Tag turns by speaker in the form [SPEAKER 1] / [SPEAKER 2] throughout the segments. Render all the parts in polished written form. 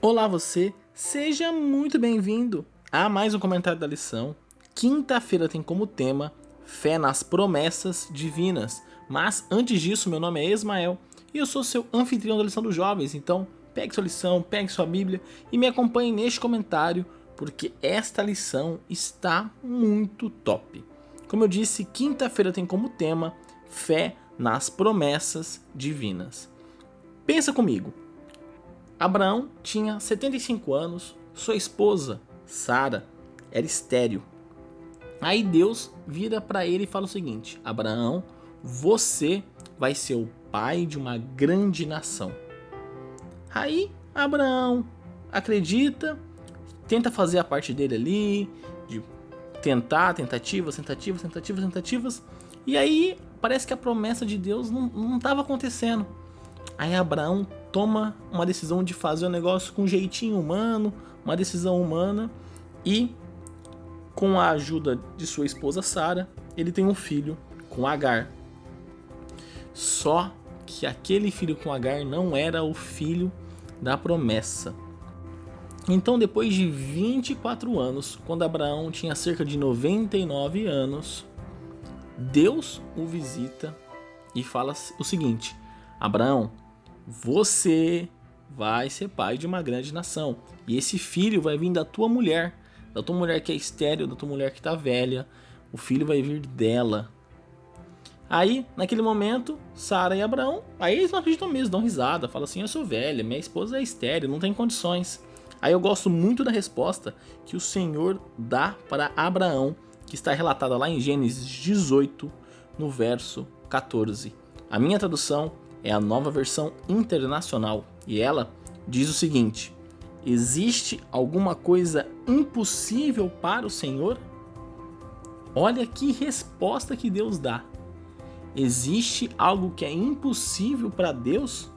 [SPEAKER 1] Olá você, seja muito bem-vindo a mais um comentário da lição. Quinta-feira tem como tema fé nas promessas divinas. Mas antes disso, meu nome é Ismael e eu sou seu anfitrião da lição dos jovens. Então pegue sua lição, pegue sua Bíblia e me acompanhe neste comentário, porque esta lição está muito top. Como eu disse, quinta-feira tem como tema fé nas promessas divinas. Pensa comigo. Abraão tinha 75 anos, sua esposa, Sara, era estéril. Aí Deus vira para ele e fala o seguinte: Abraão, você vai ser o pai de uma grande nação. Aí Abraão acredita, tenta fazer a parte dele ali, de tentativas, e aí parece que a promessa de Deus não estava acontecendo. Aí Abraão toma uma decisão de fazer um negócio com um jeitinho humano, uma decisão humana, e com a ajuda de sua esposa Sara, ele tem um filho com Agar. Só que aquele filho com Agar não era o filho da promessa. Então, depois de 24 anos, quando Abraão tinha cerca de 99 anos, Deus o visita e fala o seguinte: Abraão, você vai ser pai de uma grande nação, e esse filho vai vir da tua mulher que é estéril, da tua mulher que tá velha. O filho vai vir dela. Aí, naquele momento, Sara e Abraão, aí eles não acreditam mesmo, dão risada, falam assim: eu sou velha, minha esposa é estéril, não tem condições. Aí eu gosto muito da resposta que o Senhor dá para Abraão, que está relatada lá em Gênesis 18, no verso 14. A minha tradução é a Nova Versão Internacional, e ela diz o seguinte: existe alguma coisa impossível para o Senhor? Olha que resposta que Deus dá. Existe algo que é impossível para Deus?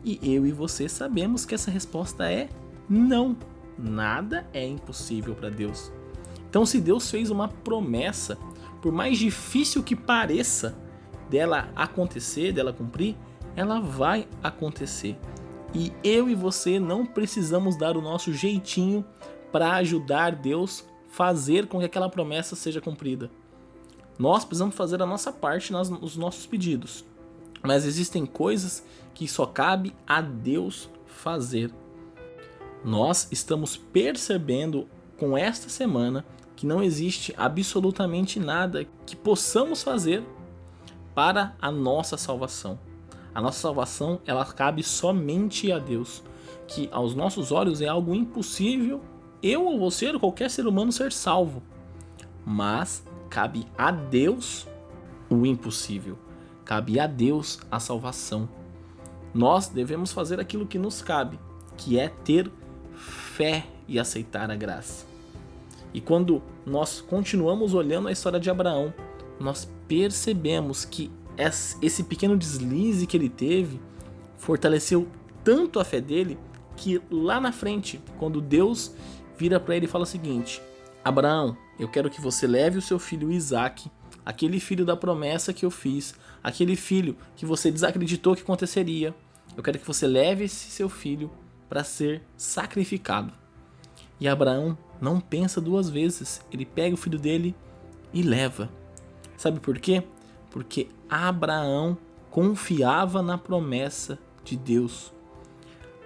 [SPEAKER 1] E eu e você sabemos que essa resposta é não. Nada é impossível para Deus. Então, se Deus fez uma promessa, por mais difícil que pareça dela acontecer, dela cumprir, ela vai acontecer. E eu e você não precisamos dar o nosso jeitinho para ajudar Deus a fazer com que aquela promessa seja cumprida. Nós precisamos fazer a nossa parte nos nossos pedidos. Mas existem coisas que só cabe a Deus fazer. Nós estamos percebendo com esta semana que não existe absolutamente nada que possamos fazer para a nossa salvação. A nossa salvação, ela cabe somente a Deus, que aos nossos olhos é algo impossível eu ou você ou qualquer ser humano ser salvo. Mas cabe a Deus o impossível. Cabe a Deus a salvação. Nós devemos fazer aquilo que nos cabe, que é ter fé e aceitar a graça. E quando nós continuamos olhando a história de Abraão, nós percebemos que esse pequeno deslize que ele teve fortaleceu tanto a fé dele, que lá na frente, quando Deus vira para ele e fala o seguinte: Abraão, eu quero que você leve o seu filho Isaque, aquele filho da promessa que eu fiz, aquele filho que você desacreditou que aconteceria, eu quero que você leve esse seu filho para ser sacrificado. E Abraão não pensa duas vezes, ele pega o filho dele e leva. Sabe por quê? Porque Abraão confiava na promessa de Deus.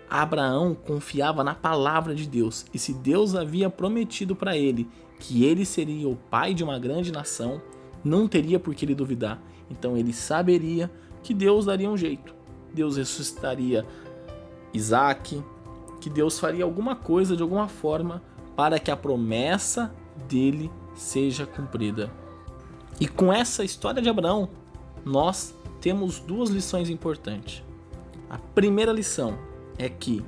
[SPEAKER 1] Abraão confiava na palavra de Deus, e se Deus havia prometido para ele que ele seria o pai de uma grande nação, não teria por que ele duvidar. Então ele saberia que Deus daria um jeito. Deus ressuscitaria Isaque, que Deus faria alguma coisa de alguma forma para que a promessa dele seja cumprida. E com essa história de Abraão, nós temos duas lições importantes. A primeira lição é que,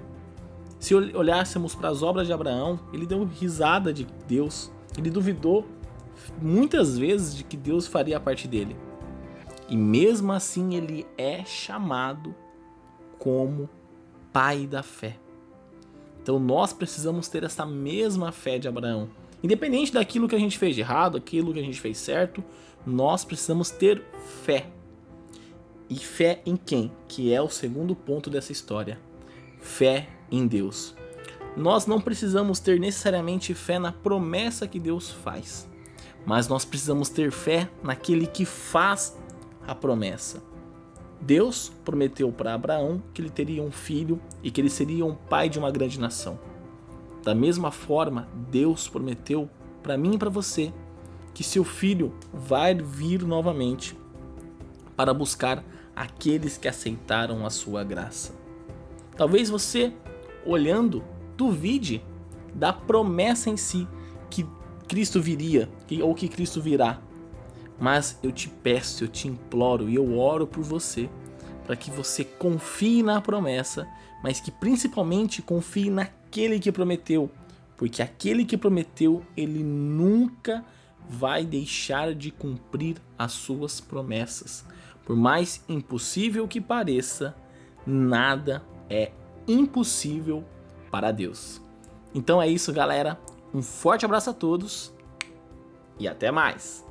[SPEAKER 1] se olhássemos para as obras de Abraão, ele deu risada de Deus, ele duvidou muitas vezes de que Deus faria a parte dele. E mesmo assim ele é chamado como pai da fé. Então nós precisamos ter essa mesma fé de Abraão. Independente daquilo que a gente fez de errado, aquilo que a gente fez certo, nós precisamos ter fé. E fé em quem? Que é o segundo ponto dessa história. Fé em Deus. nós não precisamos ter necessariamente fé na promessa que Deus faz, mas nós precisamos ter fé naquele que faz a promessa. Deus prometeu para Abraão que ele teria um filho e que ele seria um pai de uma grande nação. Da mesma forma, Deus prometeu para mim e para você que seu filho vai vir novamente para buscar aqueles que aceitaram a sua graça. Talvez você, olhando, duvide da promessa em si que Cristo viria ou que Cristo virá. Mas eu te peço, eu te imploro e eu oro por você para que você confie na promessa, mas que principalmente confie naquele que prometeu, porque aquele que prometeu, ele nunca vai deixar de cumprir as suas promessas. Por mais impossível que pareça, nada é impossível para Deus. Então é isso, galera. Um forte abraço a todos e até mais.